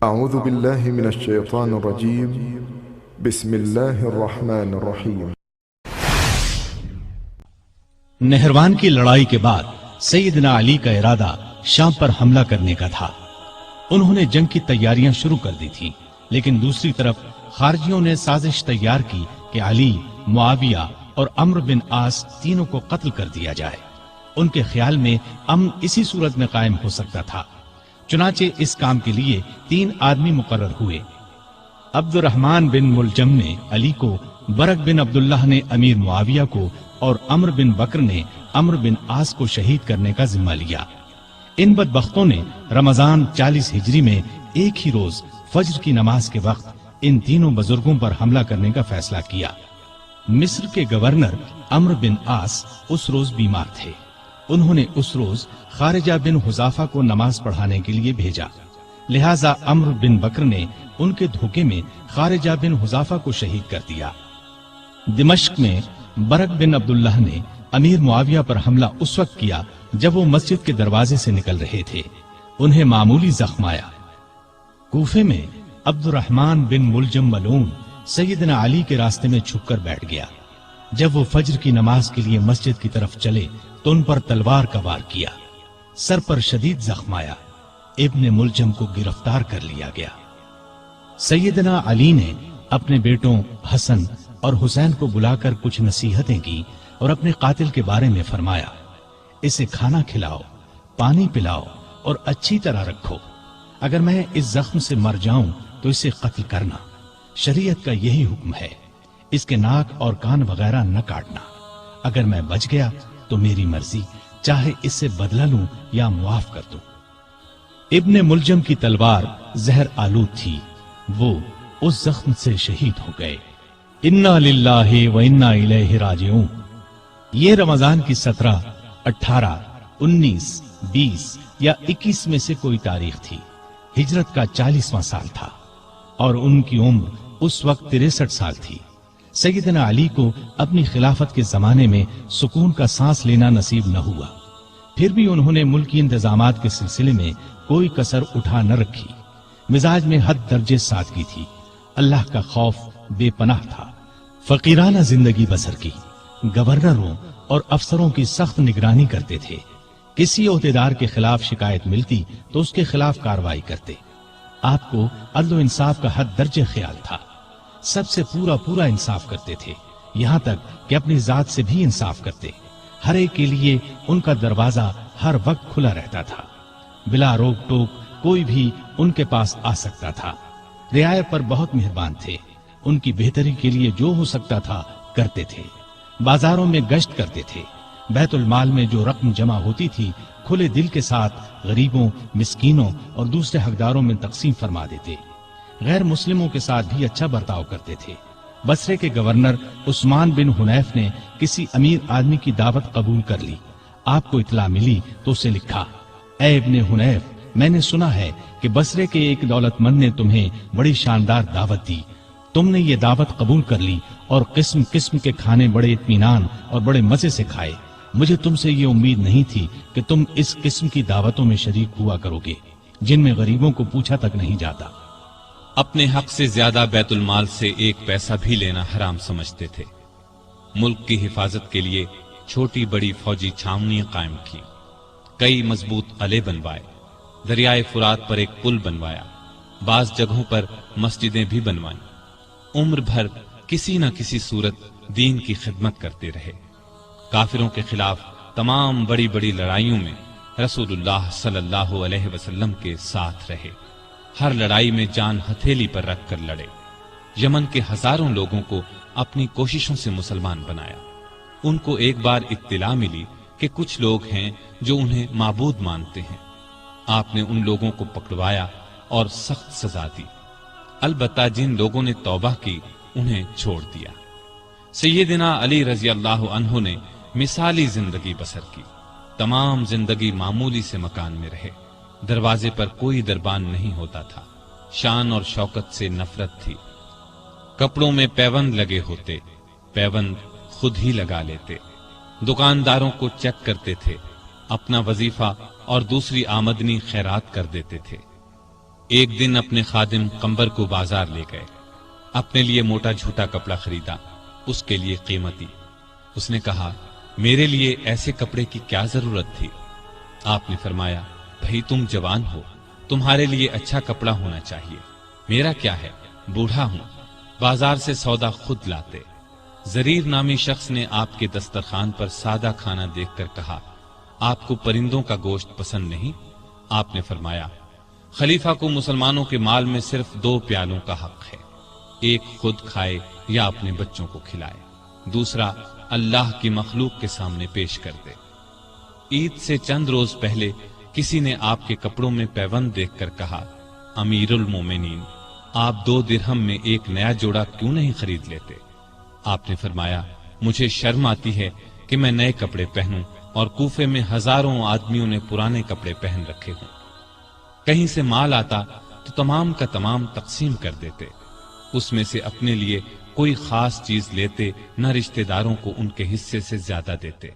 اعوذ باللہ من الشیطان الرجیم بسم اللہ الرحمن الرحیم۔ نہروان کی لڑائی کے بعد سیدنا علی کا ارادہ شام پر حملہ کرنے کا تھا۔ انہوں نے جنگ کی تیاریاں شروع کر دی تھیں، لیکن دوسری طرف خارجیوں نے سازش تیار کی کہ علی، معاویہ اور عمرو بن عاص تینوں کو قتل کر دیا جائے۔ ان کے خیال میں امن اسی صورت میں قائم ہو سکتا تھا۔ چنانچہ اس کام کے لیے 3 آدمی مقرر ہوئے۔ عبد الرحمن بن ملجم نے علی کو، برق بن عبداللہ نے امیر معاویہ کو اور عمرو بن بکر نے عمرو بن عاص کو شہید کرنے کا ذمہ لیا۔ ان بدبختوں نے رمضان 40 ہجری میں ایک ہی روز فجر کی نماز کے وقت ان تینوں بزرگوں پر حملہ کرنے کا فیصلہ کیا۔ مصر کے گورنر عمرو بن عاص اس روز بیمار تھے۔ انہوں نے اس روز خارجہ بن حذافہ کو نماز پڑھانے کے لیے بھیجا، لہٰذا عمرو بن بکر نے ان کے دھوکے میں خارجہ بن حذافہ کو شہید کر دیا۔ دمشق میں برق بن عبداللہ نے امیر معاویہ پر حملہ اس وقت کیا جب وہ مسجد کے دروازے سے نکل رہے تھے۔ انہیں معمولی زخم آیا۔ کوفے میں عبد الرحمن بن ملجم ملعون سیدنا علی کے راستے میں چھپ کر بیٹھ گیا۔ جب وہ فجر کی نماز کے لیے مسجد کی طرف چلے تو ان پر تلوار کا وار کیا۔ سر پر شدید زخم آیا۔ ابن ملجم کو گرفتار کر لیا گیا۔ سیدنا علی نے اپنے بیٹوں حسن اور حسین کو بلا کر کچھ نصیحتیں کی اور اپنے قاتل کے بارے میں فرمایا، اسے کھانا کھلاؤ، پانی پلاؤ اور اچھی طرح رکھو۔ اگر میں اس زخم سے مر جاؤں تو اسے قتل کرنا، شریعت کا یہی حکم ہے۔ اس کے ناک اور کان وغیرہ نہ کاٹنا۔ اگر میں بچ گیا تو میری مرضی، چاہے اس سے بدلہ لوں یا معاف کر دوں۔ ابن ملجم کی تلوار زہر آلود تھی، وہ اس زخم سے شہید ہو گئے۔ انا للہ و انا الیہ راجعون۔ یہ رمضان کی 17، 18، 19، 20 یا 21 میں سے کوئی تاریخ تھی۔ ہجرت کا 40واں سال تھا اور ان کی عمر اس وقت 63 سال تھی۔ سیدنا علی کو اپنی خلافت کے زمانے میں سکون کا سانس لینا نصیب نہ ہوا، پھر بھی انہوں نے ملکی انتظامات کے سلسلے میں کوئی کسر اٹھا نہ رکھی۔ مزاج میں حد درجے سادگی تھی، اللہ کا خوف بے پناہ تھا۔ فقیرانہ زندگی بسر کی، گورنروں اور افسروں کی سخت نگرانی کرتے تھے۔ کسی عہدیدار کے خلاف شکایت ملتی تو اس کے خلاف کارروائی کرتے۔ آپ کو عدل و انصاف کا حد درجے خیال تھا، سب سے پورا انصاف کرتے تھے، یہاں تک کہ اپنی ذات سے بھی انصاف کرتے۔ ہر ایک کے لیے ان کا دروازہ ہر وقت کھلا رہتا تھا، بلا روک ٹوک کوئی بھی ان کے پاس آ سکتا تھا۔ رعایا پر بہت مہربان تھے، ان کی بہتری کے لیے جو ہو سکتا تھا کرتے تھے۔ بازاروں میں گشت کرتے تھے، بیت المال میں جو رقم جمع ہوتی تھی کھلے دل کے ساتھ غریبوں، مسکینوں اور دوسرے حقداروں میں تقسیم فرما دیتے۔ غیر مسلموں کے ساتھ بھی اچھا برتاؤ کرتے تھے۔ بصرے کے گورنر عثمان بن حنیف نے کسی امیر آدمی کی دعوت قبول کر لی۔ آپ کو اطلاع ملی تو اسے لکھا، اے ابن حنیف، میں نے سنا ہے کہ بصرے کے ایک دولت مند نے تمہیں بڑی شاندار دعوت دی۔ تم نے یہ دعوت قبول کر لی اور قسم قسم کے کھانے بڑے اطمینان اور بڑے مزے سے کھائے۔ مجھے تم سے یہ امید نہیں تھی کہ تم اس قسم کی دعوتوں میں شریک ہوا کرو گے جن میں غریبوں کو پوچھا تک نہیں جاتا۔ اپنے حق سے زیادہ بیت المال سے ایک پیسہ بھی لینا حرام سمجھتے تھے۔ ملک کی حفاظت کے لیے چھوٹی بڑی فوجی چھاونیاں قائم کی، کئی مضبوط قلعے بنوائے، دریائے فرات پر ایک پل بنوایا، بعض جگہوں پر مسجدیں بھی بنوائیں۔ عمر بھر کسی نہ کسی صورت دین کی خدمت کرتے رہے۔ کافروں کے خلاف تمام بڑی بڑی لڑائیوں میں رسول اللہ صلی اللہ علیہ وسلم کے ساتھ رہے۔ ہر لڑائی میں جان ہتھیلی پر رکھ کر لڑے۔ یمن کے ہزاروں لوگوں کو اپنی کوششوں سے مسلمان بنایا۔ ان کو ایک بار اطلاع ملی کہ کچھ لوگ ہیں جو انہیں معبود مانتے ہیں۔ آپ نے ان لوگوں کو پکڑوایا اور سخت سزا دی، البتہ جن لوگوں نے توبہ کی انہیں چھوڑ دیا۔ سیدنا علی رضی اللہ عنہ نے مثالی زندگی بسر کی۔ تمام زندگی معمولی سے مکان میں رہے، دروازے پر کوئی دربان نہیں ہوتا تھا، شان اور شوکت سے نفرت تھی۔ کپڑوں میں پیوند لگے ہوتے، پیوند خود ہی لگا لیتے۔ دکانداروں کو چیک کرتے تھے، اپنا وظیفہ اور دوسری آمدنی خیرات کر دیتے تھے۔ ایک دن اپنے خادم قمبر کو بازار لے گئے، اپنے لیے موٹا جھوٹا کپڑا خریدا، اس کے لیے قیمتی۔ اس نے کہا، میرے لیے ایسے کپڑے کی کیا ضرورت تھی؟ آپ نے فرمایا، بھئی تم جوان ہو، تمہارے لیے اچھا کپڑا ہونا چاہیے، میرا کیا ہے، بوڑھا ہوں، بازار سے سودا خود لاتے۔ زریر نامی شخص نے آپ کے دسترخوان پر سادہ کھانا دیکھ کر کہا، آپ کو پرندوں کا گوشت پسند نہیں؟ آپ نے فرمایا، خلیفہ کو مسلمانوں کے مال میں صرف 2 پیالوں کا حق ہے، ایک خود کھائے یا اپنے بچوں کو کھلائے، دوسرا اللہ کی مخلوق کے سامنے پیش کر دے۔ عید سے چند روز پہلے کسی نے آپ کے کپڑوں میں پیوند دیکھ کر کہا، امیر المومنین، آپ 2 درہم میں ایک نیا جوڑا کیوں نہیں خرید لیتے؟ آپ نے فرمایا، مجھے شرم آتی ہے کہ میں نئے کپڑے پہنوں اور کوفے میں ہزاروں آدمیوں نے پرانے کپڑے پہن رکھے ہوں۔ کہیں سے مال آتا تو تمام کا تمام تقسیم کر دیتے، اس میں سے اپنے لیے کوئی خاص چیز لیتے، نہ رشتہ داروں کو ان کے حصے سے زیادہ دیتے۔